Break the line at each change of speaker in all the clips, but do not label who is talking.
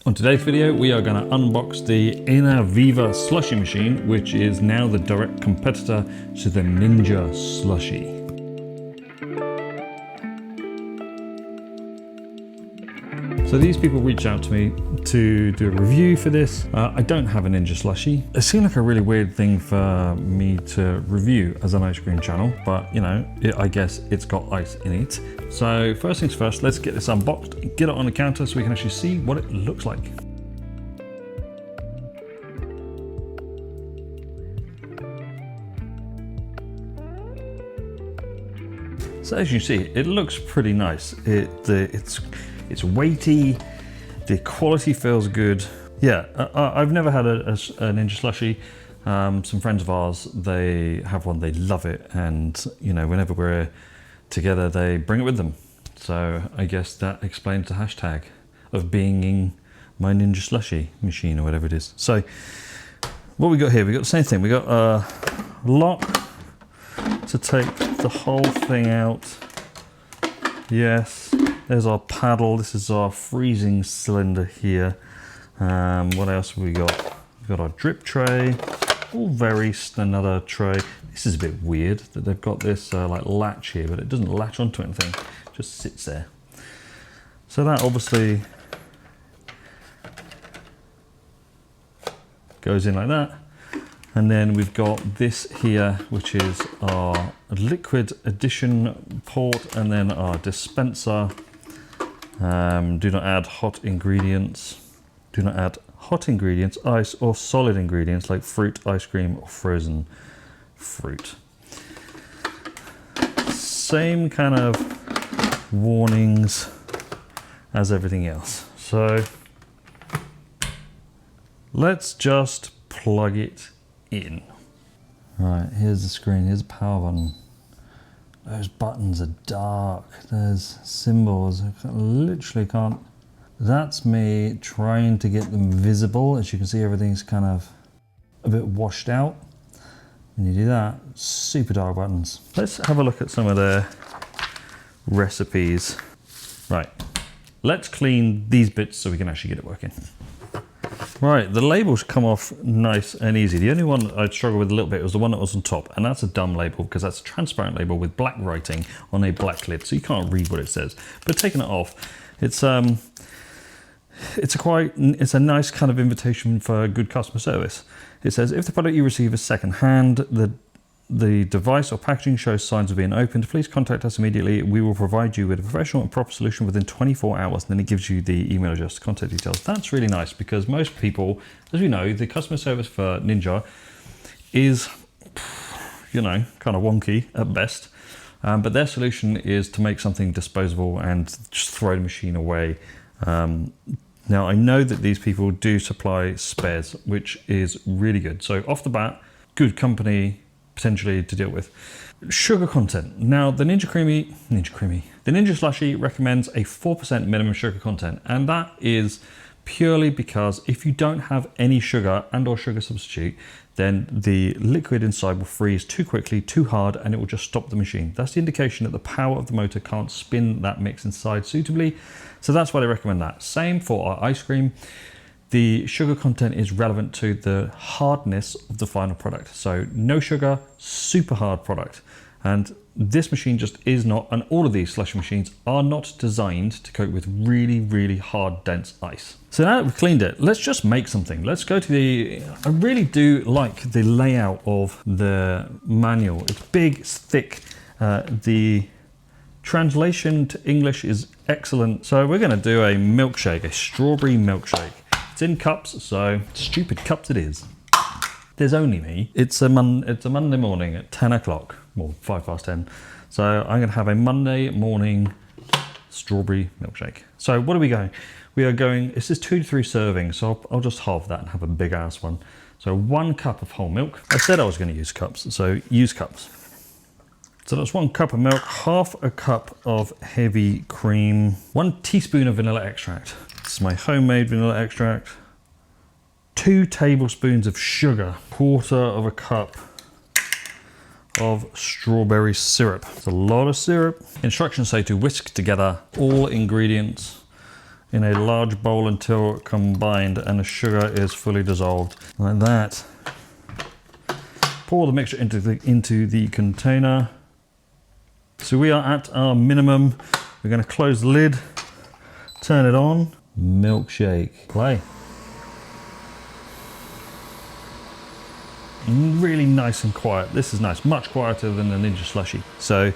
On today's video, we are going to unbox the Inoviva Slushy Machine, which is now the direct competitor to the Ninja Slushie. So these people reached out to me to do a review for this. I don't have a Ninja Slushie. It seemed like a really weird thing for me to review as an ice cream channel, but you know, I guess it's got ice in it. So first things first, let's get this unboxed, get it on the counter so we can actually see what it looks like. So as you see, it looks pretty nice. It's weighty, the quality feels good. Yeah, I've never had a Ninja Slushie. Some friends of ours, they have one, they love it, and you know, whenever we're together, they bring it with them. So I guess that explains the hashtag of being in my Ninja Slushie machine or whatever it is. So what we got here, we got the same thing. We got a lock to take the whole thing out. Yes. There's our paddle. This is our freezing cylinder here. What else have we got? We've got our drip tray. All very another tray. This is a bit weird that they've got this like latch here, but it doesn't latch onto anything. It just sits there. So that obviously goes in like that. And then we've got this here, which is our liquid addition port, and then our dispenser. Do not add hot ingredients. Do not add hot ingredients, ice, or solid ingredients like fruit, ice cream, or frozen fruit. Same kind of warnings as everything else. So let's just plug it in. Right, here's the screen, here's the power button. Those buttons are dark, there's symbols, I literally can't. That's me trying to get them visible. As you can see, everything's kind of a bit washed out. When you do that, super dark buttons. Let's have a look at some of their recipes. Right, let's clean these bits so we can actually get it working. Right, the labels come off nice and easy. The only one I'd struggle with a little bit was the one that was on top, and that's a dumb label because that's a transparent label with black writing on a black lid, so you can't read what it says. But taking it off, it's a nice kind of invitation for good customer service. It says, if the product you receive is second hand, the device or packaging shows signs of being opened, please contact us immediately. We will provide you with a professional and proper solution within 24 hours. And then it gives you the email address, contact details. That's really nice because most people, as we know, the customer service for Ninja is, you know, kind of wonky at best. But their solution is to make something disposable and just throw the machine away. Now, I know that these people do supply spares, which is really good. So off the bat, good company potentially to deal with. Sugar content. Now, the Ninja Slushie recommends a 4% minimum sugar content, and that is purely because if you don't have any sugar and or sugar substitute, then the liquid inside will freeze too quickly, too hard, and it will just stop the machine. That's the indication that the power of the motor can't spin that mix inside suitably. So that's why they recommend that. Same for our ice cream. The sugar content is relevant to the hardness of the final product. So no sugar, super hard product. And this machine just is not, and all of these slushy machines are not designed to cope with really, really hard, dense ice. So now that we've cleaned it, let's just make something. Let's go to I really do like the layout of the manual. It's big, it's thick. The translation to English is excellent. So we're gonna do a milkshake, a strawberry milkshake. It's in cups, so stupid cups it is. There's only me. It's a Monday morning at 10 o'clock, well, 10:05. So I'm gonna have a Monday morning strawberry milkshake. So what are we going? We are going, this is 2 to 3 servings, so I'll just halve that and have a big ass one. So 1 cup of whole milk. I said I was gonna use cups, so use cups. So that's 1 cup of milk, half a cup of heavy cream, 1 teaspoon of vanilla extract. This is my homemade vanilla extract. 2 tablespoons of sugar, 1/4 of a cup of strawberry syrup. It's a lot of syrup. Instructions say to whisk together all ingredients in a large bowl until combined and the sugar is fully dissolved. Like that. Pour the mixture into the container. So we are at our minimum. We're going to close the lid, turn it on. Milkshake, play. Really nice and quiet. This is nice, much quieter than the Ninja Slushie. So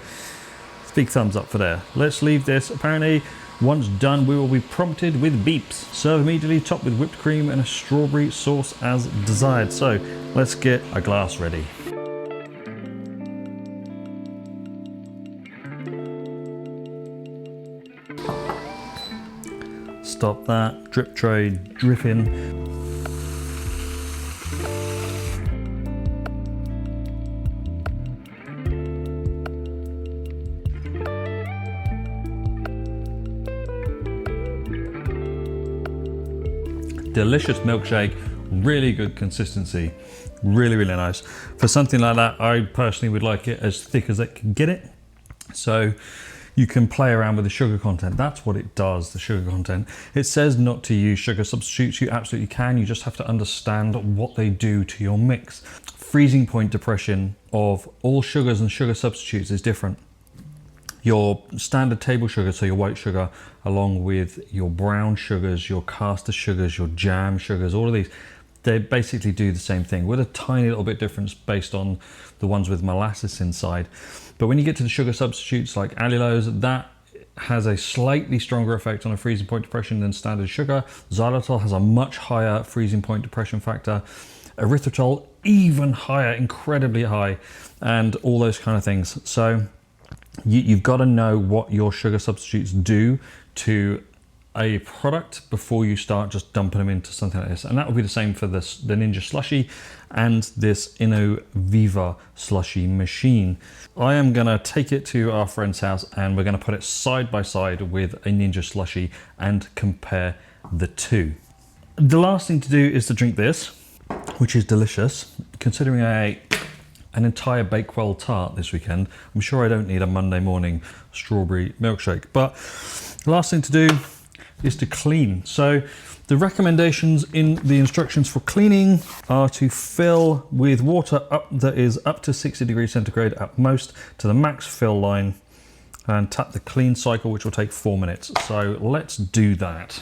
big thumbs up for there. Let's leave this. Apparently, once done, we will be prompted with beeps. Serve immediately, topped with whipped cream and a strawberry sauce as desired. So let's get a glass ready. Stop that, drip tray dripping. Delicious milkshake, really good consistency, really nice. For something like that, I personally would like it as thick as I can get it. So you can play around with the sugar content. That's what it does, the sugar content. It says not to use sugar substitutes. You absolutely can. You just have to understand what they do to your mix. Freezing point depression of all sugars and sugar substitutes is different. Your standard table sugar, so your white sugar, along with your brown sugars, your caster sugars, your jam sugars, all of these, they basically do the same thing with a tiny little bit difference based on the ones with molasses inside. But when you get to the sugar substitutes like allulose, that has a slightly stronger effect on a freezing point depression than standard sugar. Xylitol has a much higher freezing point depression factor. Erythritol, even higher, incredibly high, and all those kind of things. So you've got to know what your sugar substitutes do to a product before you start just dumping them into something like this. And that will be the same for the Ninja Slushie and this Inoviva Slushy Machine. I am going to take it to our friend's house and we're going to put it side by side with a Ninja Slushie and compare the two. The last thing to do is to drink this, which is delicious. Considering I ate an entire Bakewell tart this weekend, I'm sure I don't need a Monday morning strawberry milkshake. But the last thing to do is to clean. So the recommendations in the instructions for cleaning are to fill with water that is up to 60 degrees centigrade at most to the max fill line and tap the clean cycle, which will take 4 minutes. So let's do that.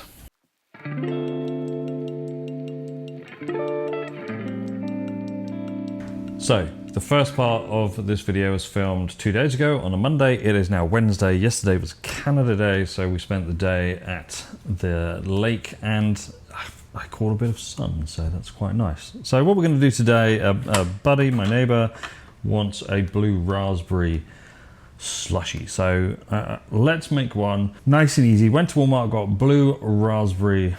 So the first part of this video was filmed 2 days ago on a Monday. It is now Wednesday. Yesterday was Canada Day, so we spent the day at the lake and I caught a bit of sun, so that's quite nice. So what we're going to do today, a buddy, my neighbor, wants a blue raspberry slushy. So let's make one nice and easy. Went to Walmart, got blue raspberry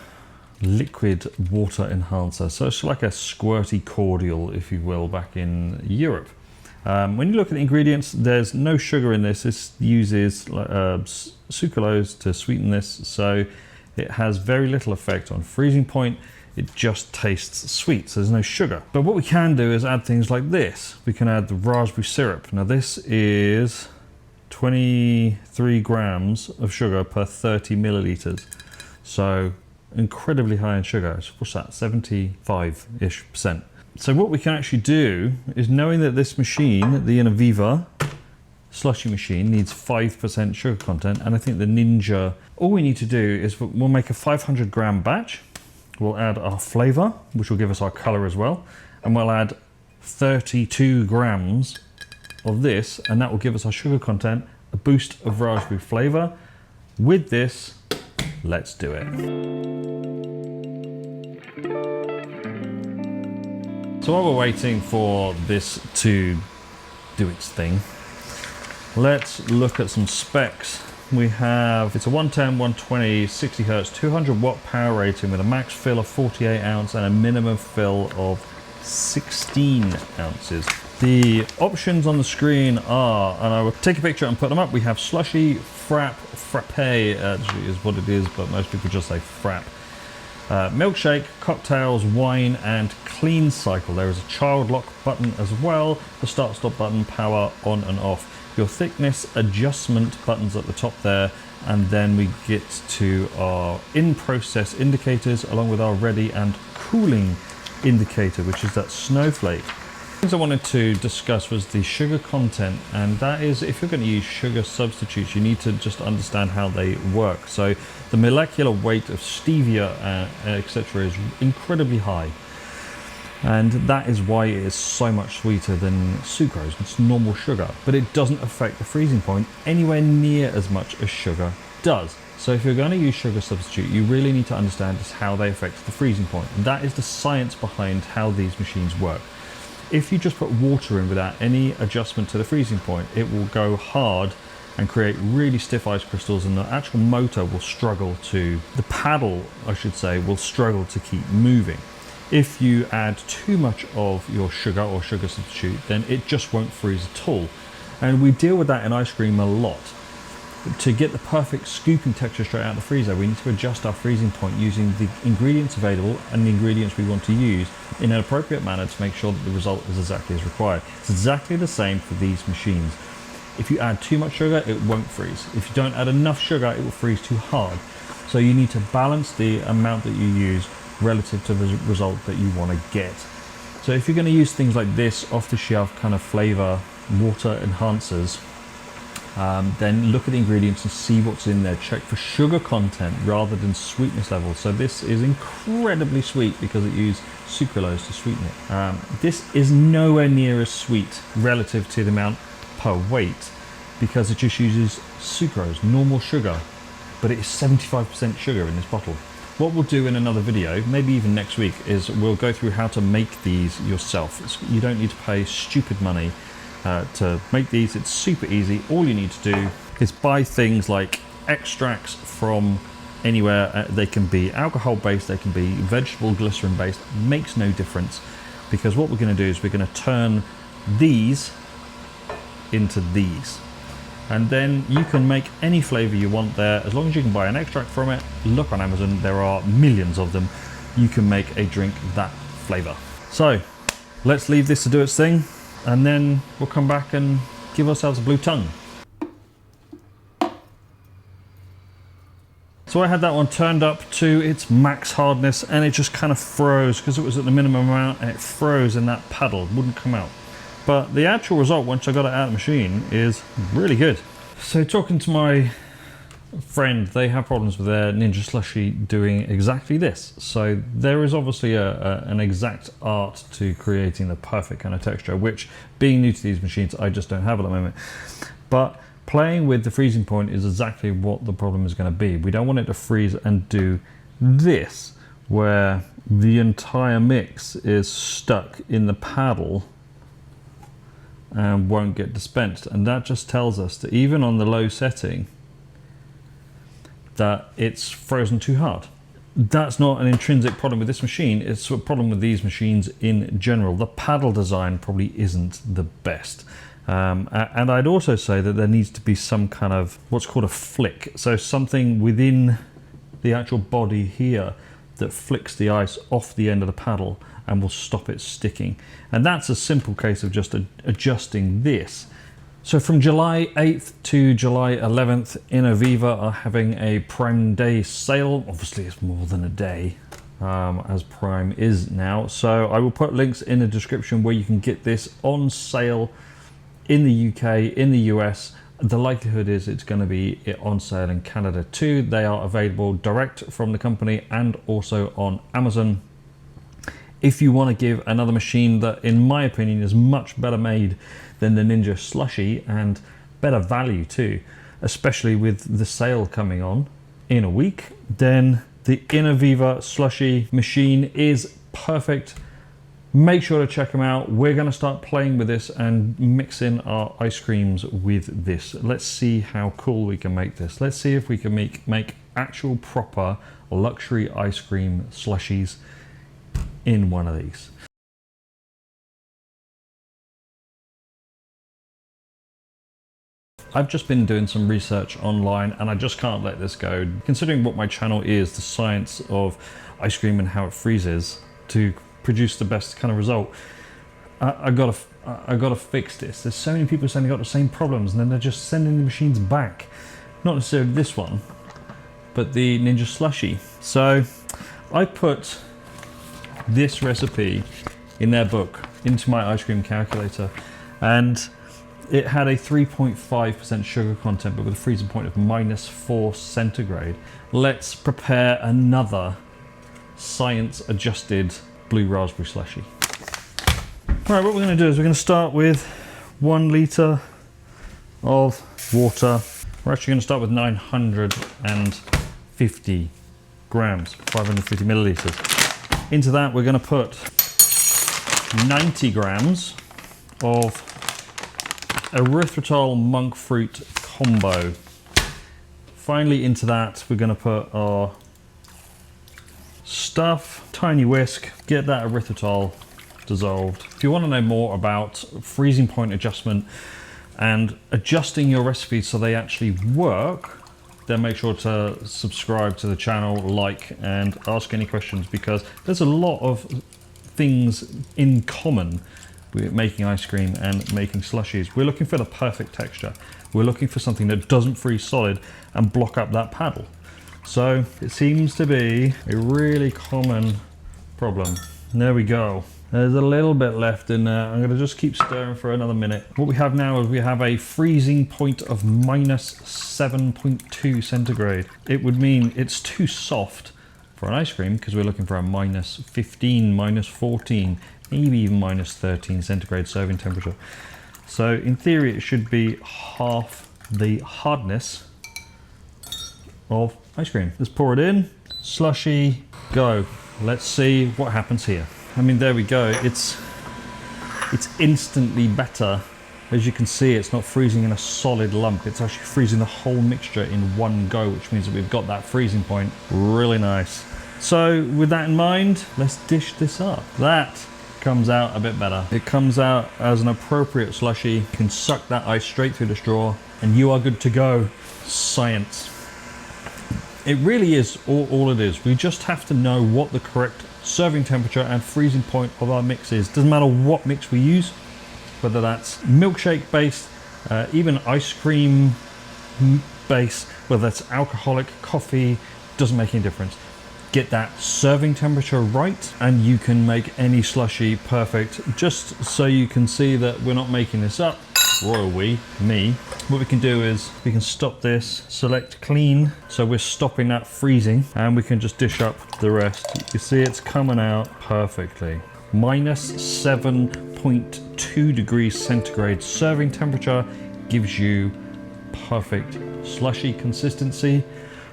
liquid water enhancer. So it's like a squirty cordial, if you will, back in Europe. When you look at the ingredients, there's no sugar in this. This uses sucralose to sweeten this, so it has very little effect on freezing point. It just tastes sweet, so there's no sugar. But what we can do is add things like this. We can add the raspberry syrup. Now this is 23 grams of sugar per 30 milliliters. So incredibly high in sugar. So what's that, 75-ish%. So what we can actually do is, knowing that this machine, the Inoviva Slushy Machine, needs 5% sugar content, and I think the Ninja, all we need to do is we'll make a 500 gram batch. We'll add our flavor, which will give us our color as well, and we'll add 32 grams of this, and that will give us our sugar content, a boost of raspberry flavor. With this, let's do it. So while we're waiting for this to do its thing, let's look at some specs. We have, it's a 110, 120, 60 hertz, 200 watt power rating with a max fill of 48 ounce and a minimum fill of 16 ounces. The options on the screen are, and I will take a picture and put them up. We have slushy, frappe actually is what it is, but most people just say frappe. Milkshake, cocktails, wine, and clean cycle. There is a child lock button as well, the start stop button, power on and off. Your thickness adjustment buttons at the top there, and then we get to our in-process indicators along with our ready and cooling indicator, which is that snowflake. Things I wanted to discuss was the sugar content, and that is, if you're going to use sugar substitutes, you need to just understand how they work. So the molecular weight of stevia, etc., is incredibly high, and that is why it is so much sweeter than sucrose. It's normal sugar, but it doesn't affect the freezing point anywhere near as much as sugar does. So if you're going to use sugar substitute, you really need to understand just how they affect the freezing point, and that is the science behind how these machines work. If you just put water in without any adjustment to the freezing point, it will go hard and create really stiff ice crystals, and the actual motor will struggle to, the paddle I should say, will struggle to keep moving. If you add too much of your sugar or sugar substitute, then it just won't freeze at all. And we deal with that in ice cream a lot. To get the perfect scooping texture straight out of the freezer, we need to adjust our freezing point using the ingredients available and the ingredients we want to use in an appropriate manner to make sure that the result is exactly as required. It's exactly the same for these machines. If you add too much sugar, it won't freeze. If you don't add enough sugar, it will freeze too hard. So you need to balance the amount that you use relative to the result that you want to get. So if you're going to use things like this off-the-shelf kind of flavor water enhancers, then look at the ingredients and see what's in there. Check for sugar content rather than sweetness level. So this is incredibly sweet because it used sucralose to sweeten it. This is nowhere near as sweet relative to the amount per weight because it just uses sucrose, normal sugar, but it is 75% sugar in this bottle. What we'll do in another video, maybe even next week, is we'll go through how to make these yourself. You don't need to pay stupid money to make these. It's super easy. All you need to do is buy things like extracts from anywhere. They can be alcohol based, they can be vegetable glycerin based, makes no difference, because what we're going to do is we're going to turn these into these, and then you can make any flavor you want there as long as you can buy an extract from it. Look on Amazon, there are millions of them. You can make a drink that flavor. So let's leave this to do its thing, and then we'll come back and give ourselves a blue tongue. So I had that one turned up to its max hardness, and it just kind of froze because it was at the minimum amount, and it froze in that paddle, wouldn't come out. But the actual result once I got it out of the machine is really good. So talking to my friend, they have problems with their Ninja Slushie doing exactly this. So there is obviously an exact art to creating the perfect kind of texture, which, being new to these machines, I just don't have at the moment. But playing with the freezing point is exactly what the problem is going to be. We don't want it to freeze and do this, where the entire mix is stuck in the paddle and won't get dispensed. And that just tells us that even on the low setting, that it's frozen too hard. That's not an intrinsic problem with this machine, it's a problem with these machines in general. The paddle design probably isn't the best. And I'd also say that there needs to be some kind of what's called a flick. So something within the actual body here that flicks the ice off the end of the paddle and will stop it sticking. And that's a simple case of just adjusting this. So from July 8th to July 11th, Inoviva are having a Prime Day sale. Obviously it's more than a day, as Prime is now. So I will put links in the description where you can get this on sale in the UK, in the US. The likelihood is it's going to be on sale in Canada too. They are available direct from the company and also on Amazon. If you want to give another machine that, in my opinion, is much better made than the Ninja Slushie and better value too, especially with the sale coming on in a week, then the Inoviva Slushy Machine is perfect. Make sure to check them out. We're going to start playing with this and mixing our ice creams with this. Let's see how cool we can make this. Let's see if we can make actual proper luxury ice cream slushies in one of these. I've just been doing some research online and I just can't let this go. Considering what my channel is, the science of ice cream and how it freezes to produce the best kind of result, I gotta fix this. There's so many people saying they got the same problems and then they're just sending the machines back. not necessarily this one, but the Ninja Slushie. So I put this recipe in their book into my ice cream calculator, and it had a 3.5% sugar content, but with a freezing point of -4 centigrade. Let's prepare another science-adjusted blue raspberry slushie. All right, what we're going to do is we're going to start with 1 litre of water. We're actually going to start with 950 grams, 550 millilitres. Into that, we're going to put 90 grams of erythritol monk fruit combo. Finally, into that, we're going to put our stuff, tiny whisk, get that erythritol dissolved. If you want to know more about freezing point adjustment and adjusting your recipes so they actually work, then make sure to subscribe to the channel, like, and ask any questions, because there's a lot of things in common with making ice cream and making slushies. We're looking for the perfect texture. We're looking for something that doesn't freeze solid and block up that paddle. So it seems to be a really common problem. There we go. There's a little bit left in there. I'm gonna just keep stirring for another minute. What we have now is we have a freezing point of -7.2 centigrade. It would mean it's too soft for an ice cream, because we're looking for a -15, -14, maybe even -13 centigrade serving temperature. So in theory, it should be half the hardness of ice cream. Let's pour it in. Slushy, go. Let's see what happens here. I mean, there we go. It's instantly better. As you can see, it's not freezing in a solid lump. It's actually freezing the whole mixture in one go, which means that we've got that freezing point. Really nice. So with that in mind, let's dish this up. That comes out a bit better. It comes out as an appropriate slushie. You can suck that ice straight through the straw and you are good to go. Science. It really is all it is. We just have to know what the correct serving temperature and freezing point of our mix is. Doesn't matter what mix we use, whether that's milkshake based, even ice cream based, whether that's alcoholic, coffee, doesn't make any difference. Get that serving temperature right and you can make any slushie perfect. Just so you can see that we're not making this up, royal me. What we can do is we can stop this, select clean, so we're stopping that freezing, and we can just dish up the rest. You see it's coming out perfectly. -7.2 degrees centigrade serving temperature gives you perfect slushy consistency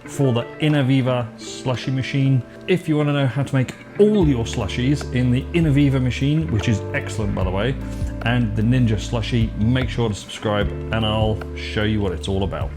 for the Inoviva Slushy Machine. If you want to know how to make all your slushies in the Inoviva machine, which is excellent by the way, and the Ninja Slushie, make sure to subscribe and I'll show you what it's all about.